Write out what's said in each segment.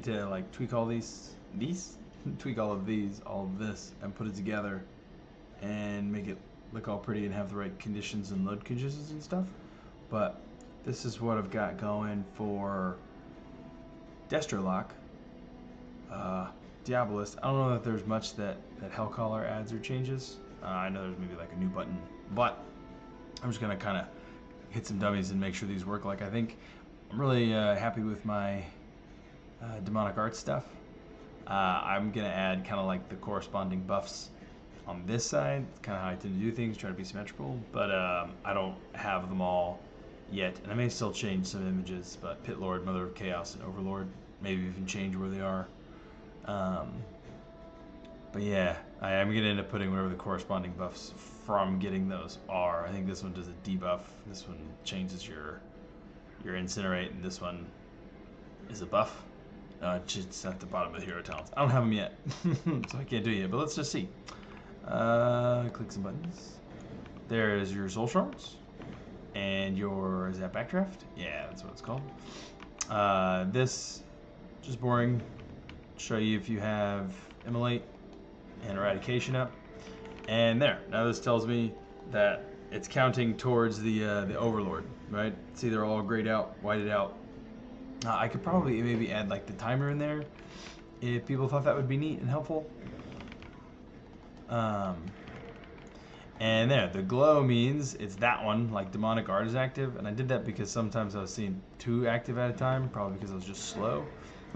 need to like tweak all these, tweak all of this, and put it together, and make it look all pretty and have the right conditions and load conditions and stuff. But this is what I've got going for Destro Lock. Diabolist. I don't know that there's much that Hellcaller adds or changes. I know there's maybe like a new button, but I'm just gonna kind of hit some dummies and make sure these work. Like I think I'm really happy with my demonic art stuff. I'm gonna add kind of like the corresponding buffs on this side. It's kind of how I tend to do things, try to be symmetrical, but I don't have them all yet, and I may still change some images. But Pit Lord, Mother of Chaos, and Overlord, maybe even change where they are. But yeah, I am going to end up putting whatever the corresponding buffs from getting those are. I think this one does a debuff. This one changes your incinerate, and this one is a buff. It's at the bottom of the hero talents. I don't have them yet, so I can't do it yet. But let's just see. Click some buttons. There's your soul shards, and your is that backdraft? Yeah, that's what it's called. This just boring. Show you if you have immolate and eradication up, and there. Now this tells me that it's counting towards the overlord, right? See, they're all grayed out, whited out. I could probably maybe add like the timer in there if people thought that would be neat and helpful. And there, the glow means it's that one, like demonic art is active, and I did that because sometimes I was seeing 2 active at a time, probably because I was just slow.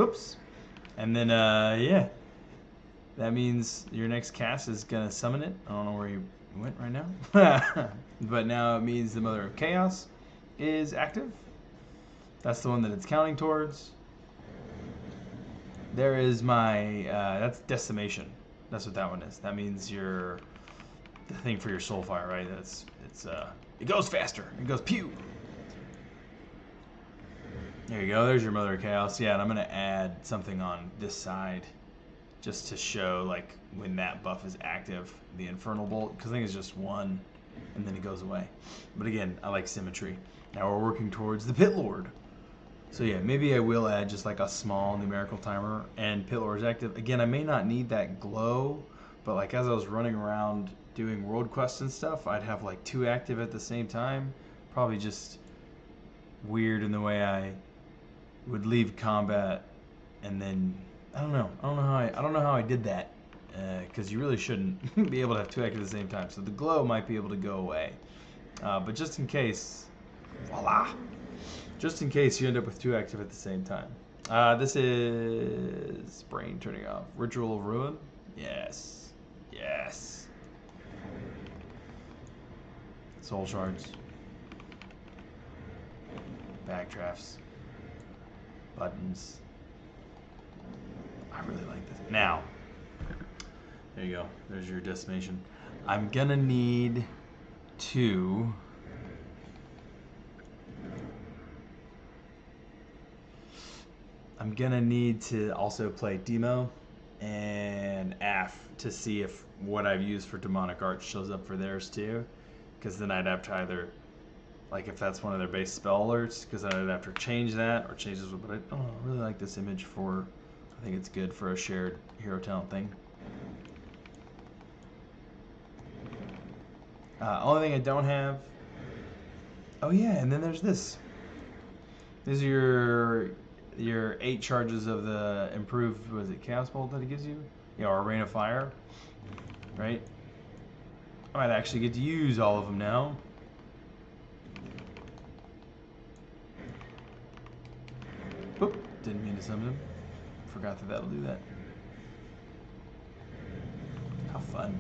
Oops. And then, yeah, that means your next cast is going to summon it. I don't know where you went right now. But now it means the Mother of Chaos is active. That's the one that it's counting towards. There is my, that's Decimation. That's what that one is. That means the thing for your Soulfire, right? It goes faster. It goes pew. There you go, there's your Mother of Chaos. Yeah, and I'm going to add something on this side just to show like when that buff is active, the Infernal Bolt, because I think it's just 1 and then it goes away. But again, I like symmetry. Now we're working towards the Pit Lord. So yeah, maybe I will add just like a small numerical timer, and Pit Lord is active. Again, I may not need that glow, but like as I was running around doing world quests and stuff, I'd have like 2 active at the same time. Probably just weird in the way I would leave combat, and then I don't know how I did that, because you really shouldn't be able to have 2 active at the same time. So the glow might be able to go away, but just in case, voila! Just in case you end up with 2 active at the same time. This is brain turning off. Ritual of Ruin. Yes, yes. Soul shards. Backdrafts. Buttons. I really like this. Now, there you go. There's your Decimation. I'm gonna need to also play Demo and AF to see if what I've used for demonic art shows up for theirs too, because then I'd have to either, like if that's one of their base spell alerts, because then I'd have to change that or change this. But I really like this image for, I think it's good for a shared hero talent thing. Only thing I don't have, oh yeah, and then there's this. These are your 8 charges of the improved, was it Chaos Bolt that it gives you? Yeah, or Rain of Fire, right? I might actually get to use all of them now. Oop, didn't mean to summon him. Forgot that that'll do that. How fun.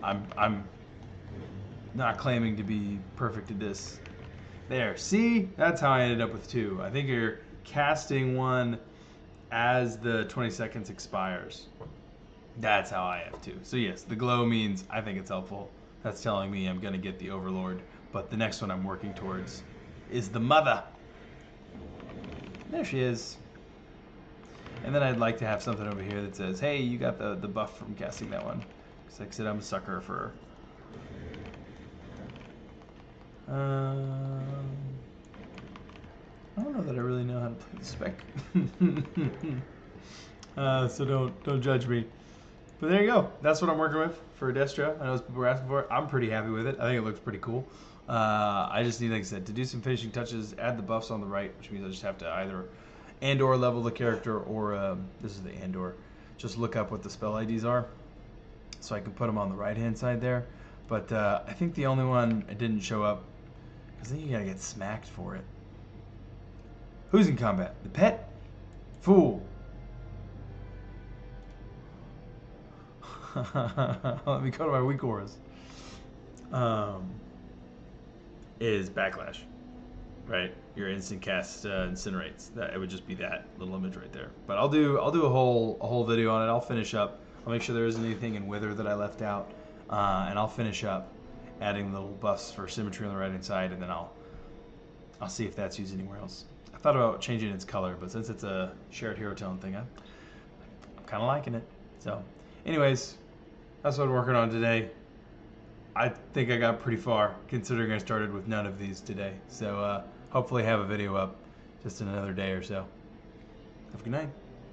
I'm not claiming to be perfect at this. There, see? That's how I ended up with 2. I think you're casting one as the 20 seconds expires. That's how I have 2. So yes, the glow means I think it's helpful. That's telling me I'm gonna get the Overlord, but the next one I'm working towards is the Mother. There she is. And then I'd like to have something over here that says, hey, you got the buff from casting that one. Because like I said, I'm a sucker for spec. So don't judge me. But there you go. That's what I'm working with for Destro. I know people were asking for it. I'm pretty happy with it. I think it looks pretty cool. I just need, like I said, to do some finishing touches, add the buffs on the right, which means I just have to either and/or level the character, or this is the and/or. Just look up what the spell IDs are, so I can put them on the right-hand side there. But I think the only one I didn't show up, because then you gotta get smacked for it. Who's in combat? The pet? Fool. Let me go to my Weakauras. Is backlash, right? Your instant cast incinerates. That it would just be that little image right there. But I'll do a whole video on it. I'll finish up. I'll make sure there isn't anything in Wither that I left out, and I'll finish up adding the little buffs for symmetry on the right hand side, and then I'll see if that's used anywhere else. I thought about changing its color, but since it's a shared hero tone thing, I'm kind of liking it. So, anyways, that's what I'm working on today. I think I got pretty far, considering I started with none of these today. So hopefully have a video up just in another day or so. Have a good night.